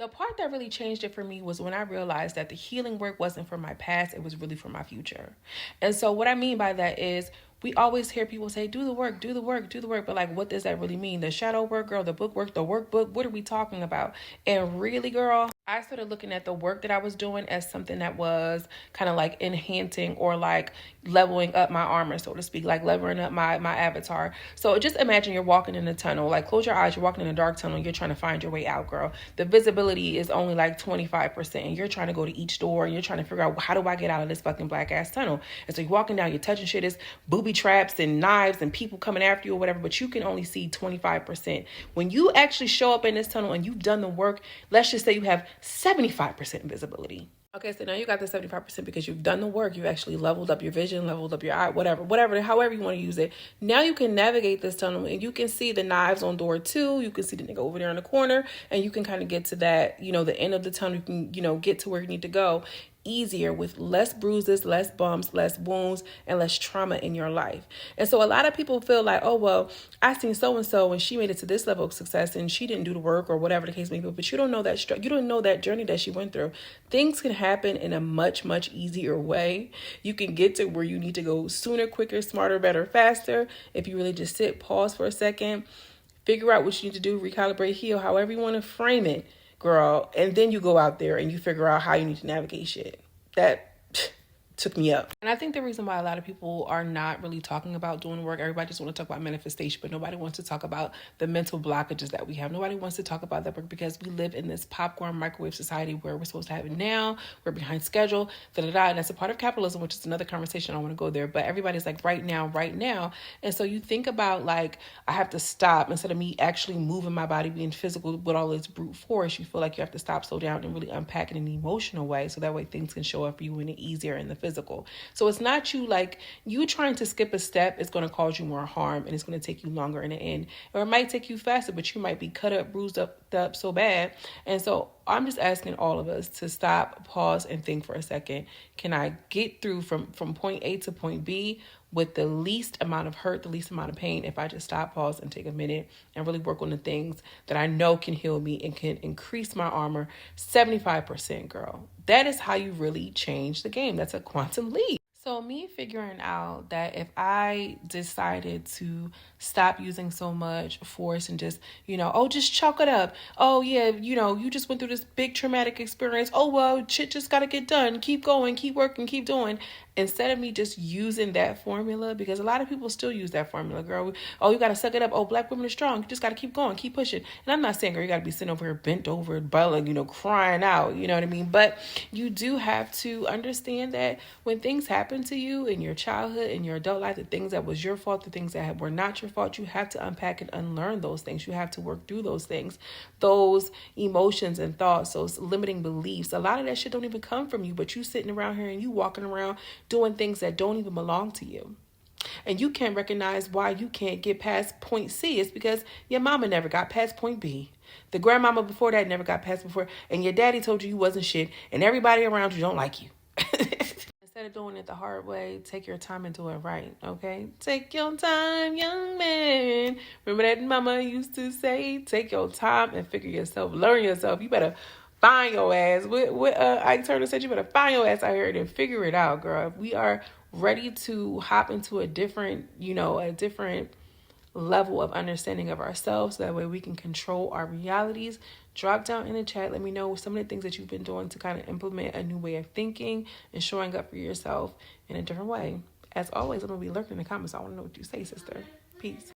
The part that really changed it for me was when I realized that the healing work wasn't for my past, it was really for my future. And so, what I mean by that is, we always hear people say, do the work, do the work, do the work. But, like, what does that really mean? The shadow work, girl, the book work, the workbook, what are we talking about? And really, girl, I started looking at the work that I was doing as something that was kind of like enhancing or like leveling up my armor, so to speak, like leveling up my avatar. So just imagine you're walking in a tunnel, like close your eyes, you're walking in a dark tunnel, you're trying to find your way out, girl. The visibility is only like 25%, and you're trying to go to each door, and you're trying to figure out, how do I get out of this fucking black ass tunnel? And so you're walking down, you're touching shit, is booby traps and knives and people coming after you or whatever, but you can only see 25%. When you actually show up in this tunnel and you've done the work, let's just say you have 75% visibility. Okay, so now you got the 75% because you've done the work. You actually leveled up your vision, leveled up your eye, whatever, however you want to use it. Now you can navigate this tunnel and you can see the knives on door 2. You can see the nigga over there in the corner, and you can kind of get to that, the end of the tunnel. You can, get to where you need to go easier with less bruises, less bumps, less wounds, and less trauma in your life. And so a lot of people feel like, oh, well, I seen so-and-so and she made it to this level of success and she didn't do the work or whatever the case may be, but you don't know that you don't know that journey that she went through. Things can happen in a much, much easier way. You can get to where you need to go sooner, quicker, smarter, better, faster. If you really just sit, pause for a second, figure out what you need to do, recalibrate, heal, however you want to frame it, girl. And then you go out there and you figure out how you need to navigate shit. That took me up. And I think the reason why a lot of people are not really talking about doing work, everybody just want to talk about manifestation, but nobody wants to talk about the mental blockages that we have. Nobody wants to talk about that work because we live in this popcorn microwave society where we're supposed to have it now, we're behind schedule, and that's a part of capitalism, which is another conversation. I want to go there, but everybody's like right now. And so you think about, like, I have to stop instead of me actually moving my body, being physical with all this brute force. You feel like you have to stop, slow down, and really unpack it in an emotional way, so that way things can show up for you in an easier in the physical. So it's not you trying to skip a step is going to cause you more harm, and it's going to take you longer in the end, or it might take you faster, but you might be cut up, bruised up so bad. And so I'm just asking all of us to stop, pause, and think for a second. Can I get through from point A to point B with the least amount of hurt, the least amount of pain, if I just stop, pause, and take a minute and really work on the things that I know can heal me and can increase my armor 75%, girl? That is how you really change the game. That's a quantum leap. So me figuring out that if I decided to stop using so much force and just, just chalk it up. Oh yeah, you just went through this big traumatic experience. Oh well, shit just got to get done. Keep going, keep working, keep doing. Instead of me just using that formula, because a lot of people still use that formula, girl. Oh, you got to suck it up. Oh, black women are strong. You just got to keep going, keep pushing. And I'm not saying, girl, you got to be sitting over here bent over, bawling, crying out, you know what I mean? But you do have to understand that when things happen to you in your childhood, in your adult life, the things that was your fault, the things that were not your fault, you have to unpack and unlearn those things. You have to work through those things, those emotions and thoughts, those limiting beliefs. A lot of that shit don't even come from you, but you sitting around here and you walking around doing things that don't even belong to you. And you can't recognize why you can't get past point C. It's because your mama never got past point B. The grandmama before that never got past before. And your daddy told you wasn't shit. And everybody around you don't like you. Instead of doing it the hard way, take your time and do it right, okay? Take your time, young man. Remember that mama used to say, take your time and figure yourself, learn yourself. You better find your ass. What Ike Turner said, you better find your ass out here and figure it out, girl. If we are ready to hop into a different level of understanding of ourselves, so that way we can control our realities, drop down in the chat. Let me know some of the things that you've been doing to kind of implement a new way of thinking and showing up for yourself in a different way. As always, I'm going to be lurking in the comments. I want to know what you say, sister. Peace.